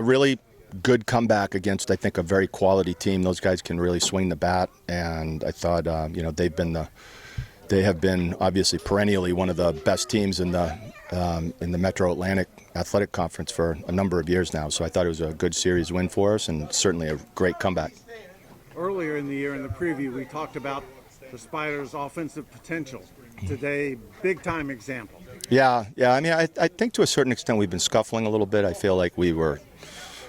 a really good comeback against, I think, a very quality team. Those guys can really swing the bat, and I thought, they have been obviously perennially one of the best teams in the Metro Atlantic Athletic Conference for a number of years now. So I thought it was a good series win for us, and certainly a great comeback. Earlier in the year in the preview, we talked about the Spiders' offensive potential. Today, big-time example. Yeah. I mean, I think to a certain extent we've been scuffling a little bit. I feel like we were,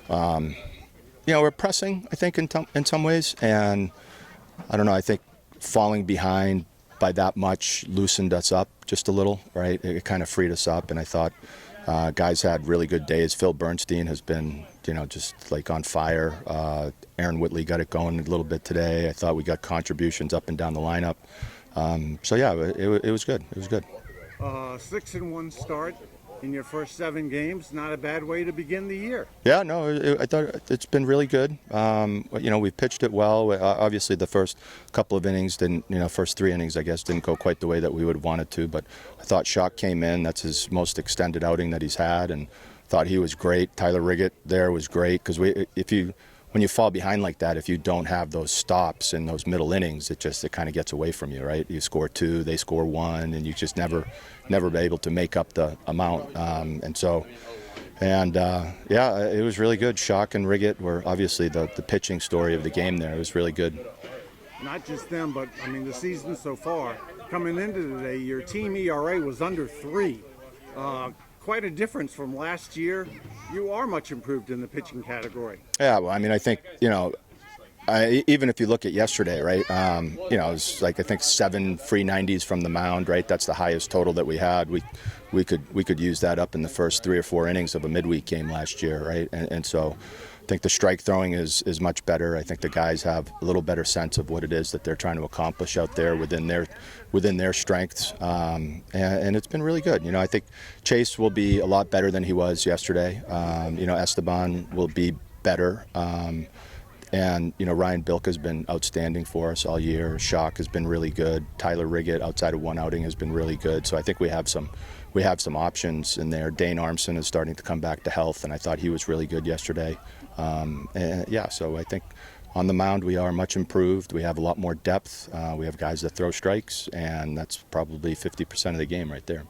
we're pressing, I think, in some ways. And I don't know, I think falling behind by that much loosened us up just a little, right? It kind of freed us up, and I thought guys had really good days. Phil Bernstein has been, just like on fire. Aaron Whitley got it going a little bit today. I thought we got contributions up and down the lineup. It was good. It was good. 6-1 start in your first 7 games. Not a bad way to begin the year. Yeah, no, I thought it's been really good. We pitched it well. Obviously, the first couple of innings didn't, first 3 innings, I guess, didn't go quite the way that we would have wanted to. But I thought Shock came in. That's his most extended outing that he's had, and thought he was great. Tyler Riggett there was great because when you fall behind like that, if you don't have those stops in those middle innings, it kind of gets away from you, right? You score 2, they score 1, and you just never be able to make up the amount. It was really good. Shock and Riggett were obviously the pitching story of the game there. It was really good. Not just them, but the season so far. Coming into today, your team ERA was under 3. Quite a difference from last year. You are much improved in the pitching category. Yeah, well, I think, even if you look at yesterday, right, it was like, I think 7 free 90s from the mound, right? That's the highest total that we had. We could use that up in the first 3 or 4 innings of a midweek game last year, right? And so I think the strike throwing is much better. I think the guys have a little better sense of what it is that they're trying to accomplish out there within their strengths, and it's been really good. I think Chase will be a lot better than he was yesterday. Esteban will be better, and Ryan Bilk has been outstanding for us all year. Shock has been really good. Tyler Riggett, outside of one outing, has been really good. So I think we have some options in there. Dane Armson is starting to come back to health, and I thought he was really good yesterday. So I think on the mound we are much improved. We have a lot more depth. We have guys that throw strikes, and that's probably 50% of the game right there.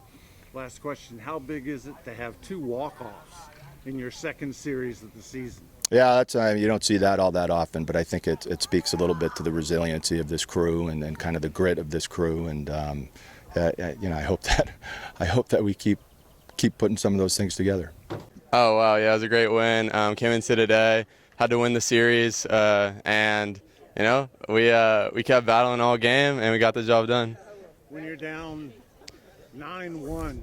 Last question, how big is it to have 2 walk-offs in your second series of the season? Yeah, that's you don't see that all that often, but I think it speaks a little bit to the resiliency of this crew and kind of the grit of this crew, and I hope that we keep putting some of those things together. Oh wow, yeah, it was a great win. Came into today, had to win the series, and we kept battling all game and we got the job done. When you're down 9-1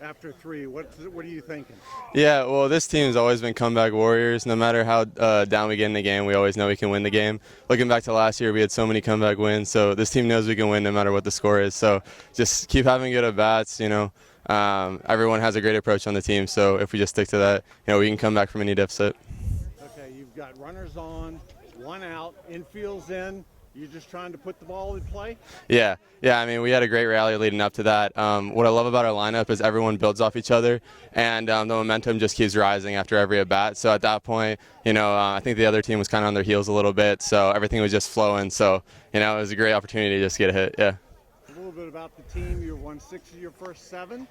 after 3, what are you thinking? Yeah, well, this team's always been comeback warriors. No matter how down we get in the game, we always know we can win the game. Looking back to last year, we had so many comeback wins, so this team knows we can win no matter what the score is. So just keep having good at-bats, Everyone has a great approach on the team, so if we just stick to that, we can come back from any deficit. Okay, you've got runners on, 1 out, infield's in. You're just trying to put the ball in play? Yeah, we had a great rally leading up to that. What I love about our lineup is everyone builds off each other, and the momentum just keeps rising after every at-bat. So at that point, I think the other team was kind of on their heels a little bit, so everything was just flowing. So, it was a great opportunity to just get a hit, yeah. A little bit about the team. You won 6 of your first 7.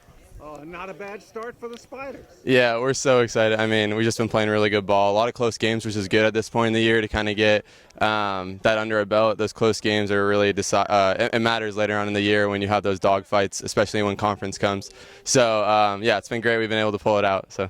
Not a bad start for the Spiders. Yeah, we're so excited. We've just been playing really good ball. A lot of close games, which is good at this point in the year to kind of get that under our belt. Those close games are really it matters later on in the year when you have those dog fights, especially when conference comes. So, it's been great. We've been able to pull it out. So.